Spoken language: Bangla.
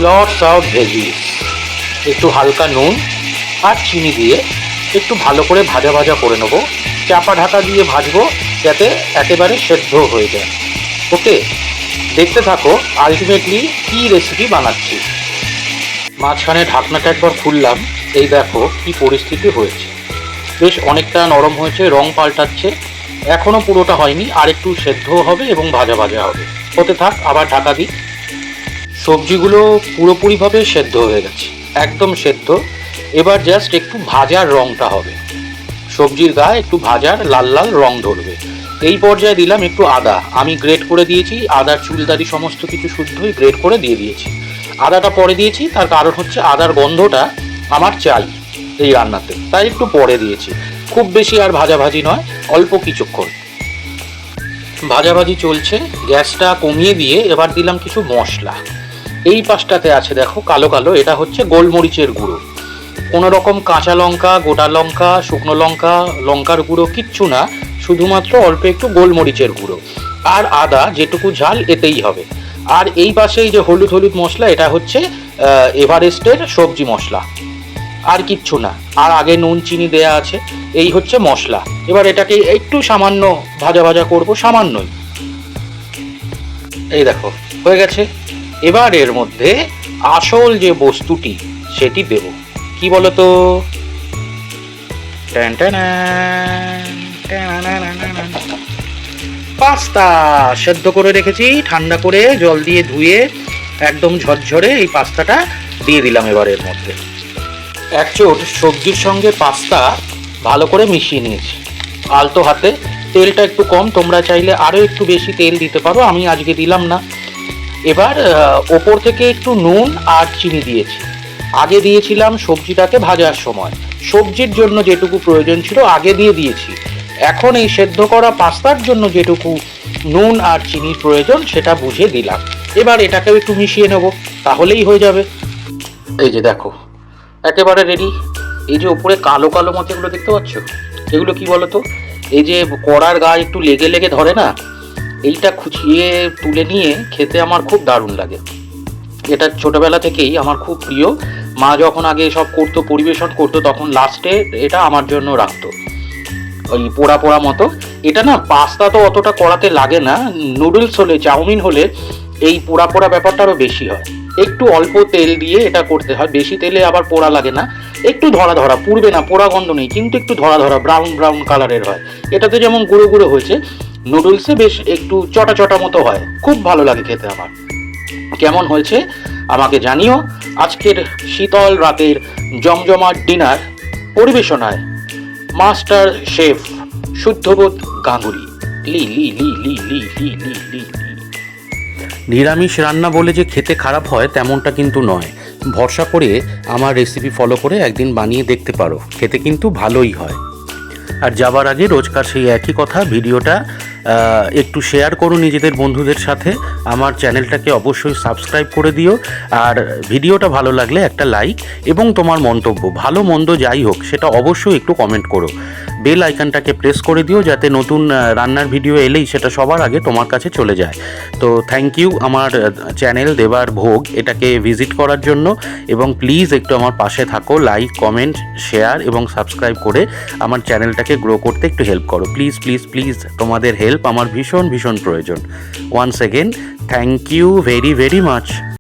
লটস অফ ভেজিস, একটু হালকা নুন আর চিনি দিয়ে একটু ভালো করে ভাজা ভাজা করে নেবো। চাপা ঢাকা দিয়ে ভাজবো যাতে একেবারে সেদ্ধ হয়ে যায়। ওকে, দেখতে থাকো আলটিমেটলি কী রেসিপি বানাচ্ছি। মাঝখানে ঢাকনাটা একবার খুললাম, এই দেখো কি পরিস্থিতি হয়েছে। বেশ অনেকটা নরম হয়েছে, রং পাল্টাচ্ছে, এখনও পুরোটা হয়নি, আর একটু সেদ্ধ হবে এবং ভাজা ভাজা হবে। হতে থাক, আবার ঢাকা দিই। সবজিগুলো পুরোপুরিভাবে সেদ্ধ হয়ে গেছে, একদম সেদ্ধ। এবার জাস্ট একটু ভাজার রংটা হবে, সবজির গায়ে একটু ভাজার লাল লাল রং ধরবে। এই পর্যায়ে দিলাম একটু আদা, আমি গ্রেট করে দিয়েছি। আদার চুলদারি সমস্ত কিছু শুদ্ধই গ্রেট করে দিয়ে দিয়েছি। আদাটা পরে দিয়েছি, তার কারণ হচ্ছে আদার গন্ধটা আমার চাই এই রান্নাতে, তাই একটু পরে দিয়েছি। খুব বেশি আর ভাজাভাজি নয়, অল্প কিছুক্ষণ ভাজাভাজি চলছে। গ্যাসটা কমিয়ে দিয়ে এবার দিলাম কিছু মশলা। এই পাশটাতে আছে দেখো কালো কালো, এটা হচ্ছে গোলমরিচের গুঁড়ো। কোনো রকম কাঁচা লঙ্কা, গোটা লঙ্কা, শুকনো লঙ্কা, লঙ্কার গুঁড়ো কিচ্ছু না, শুধুমাত্র অল্প একটু গোলমরিচের গুঁড়ো আর আদা যেটুকু ঝাল এতেই হবে। আর এই পাশে এই যে হলুদ হলুদ মশলা, এটা হচ্ছে এভারেস্টের সবজি মশলা, আর কিচ্ছু না। আর আগে নুন চিনি দেয়া আছে, এই হচ্ছে মশলা। এবার এটাকে একটু সামান্য ভাজা ভাজা করব, সামান্যই। এই দেখো হয়ে গেছে। এবার এর মধ্যে আসল যে বস্তুটি সেটি দেব, কি বলতো? পাস্তা সেদ্ধ করে রেখেছি, ঠান্ডা করে জল দিয়ে ধুয়ে একদম ঝরঝরে এই পাস্তাটা দিয়ে দিলাম এবার এর মধ্যে। এক চোট সবজির সঙ্গে পাস্তা ভালো করে মিশিয়ে নিয়েছি আলতো হাতে। তেলটা একটু কম, তোমরা চাইলে আরও একটু বেশি তেল দিতে পারো, আমি আজকে দিলাম না। এবার ওপর থেকে একটু নুন আর চিনি দিয়েছি। আগে দিয়েছিলাম সবজিটাকে ভাজার সময়, সবজির জন্য যেটুকু প্রয়োজন ছিল আগে দিয়ে দিয়েছি। এখন এই সেদ্ধ করা পাস্তার জন্য যেটুকু নুন আর চিনির প্রয়োজন সেটা বুঝে দিলাম। এবার এটাকেও একটু মিশিয়ে নেব, তাহলেই হয়ে যাবে। এই যে দেখো একেবারে রেডি। এই যে উপরে কালো কালো মতো এগুলো দেখতে পাচ্ছ, এগুলো কি বলতো? এই যে কড়ার গায়ে একটু লেগে লেগে ধরে না, এইটা খুঁচিয়ে তুলে নিয়ে খেতে আমার খুব দারুণ লাগে। এটা ছোটবেলা থেকেই আমার খুব প্রিয়। মা যখন আগে সব করতো, পরিবেশন করতো, তখন লাস্টে এটা আমার জন্য রাখতো, ওই পোড়া পোড়া মতো। এটা না পাস্তা তো অতটা কড়াতে লাগে না, নুডলস হলে, চাউমিন হলে এই পোড়া পোড়া ব্যাপারটা আরও বেশি হয়। একটু অল্প তেল দিয়ে এটা করতে হয়, বেশি তেলে আবার পোড়া লাগে না। একটু ধরা ধরা, পুড়বে না, পোড়া গন্ধ নেই, কিন্তু একটু ধরা ধরা ব্রাউন ব্রাউন কালারের হয়। এটাতে যেমন গুঁড়ো গুঁড়ো হয়েছে, নুডলসে বেশ একটু চটা চটা মতো হয়, খুব ভালো লাগে খেতে আমার। কেমন হয়েছে আমাকে জানিও। আজকের শীতল রাতের জমজমাট ডিনার পরিবেশনায় মাস্টার শেফ শুদ্ধবোধ গাঙ্গুলি। লি লি লি লি লি লি লি লি লি। নিরামিষ রান্না বলে যে খেতে খারাপ হয় তেমনটা কিন্তু নয়। ভরসা করে আমার রেসিপি ফলো করে একদিন বানিয়ে দেখতে পারো, খেতে কিন্তু ভালোই হয়। আর যাবার আগে রোজকার সেই একই কথা, ভিডিওটা একটু শেয়ার করো নিজেদের বন্ধুদের সাথে। আমার চ্যানেলটাকে অবশ্যই সাবস্ক্রাইব করে দিও। আর ভিডিওটা ভালো লাগলে একটা লাইক এবং তোমার মন্তব্য, ভালো মন্দ যাই হোক, সেটা অবশ্যই একটু কমেন্ট করো। বেল আইকনটাকে প্রেস করে দিও যাতে নতুন রান্নার ভিডিও এলেই সেটা সবার আগে তোমার কাছে চলে যায়। তো থ্যাংক ইউ আমার চ্যানেল দেবার ভোগ এটাকে ভিজিট করার জন্য, এবং প্লিজ একটু আমার পাশে থাকো, লাইক কমেন্ট শেয়ার এবং সাবস্ক্রাইব করে আমার চ্যানেলটাকে গ্রো করতে একটু হেল্প করো। প্লিজ প্লিজ প্লিজ, তোমাদের হেল্প আমার ভীষণ ভীষণ প্রয়োজন। Once again thank you very very much.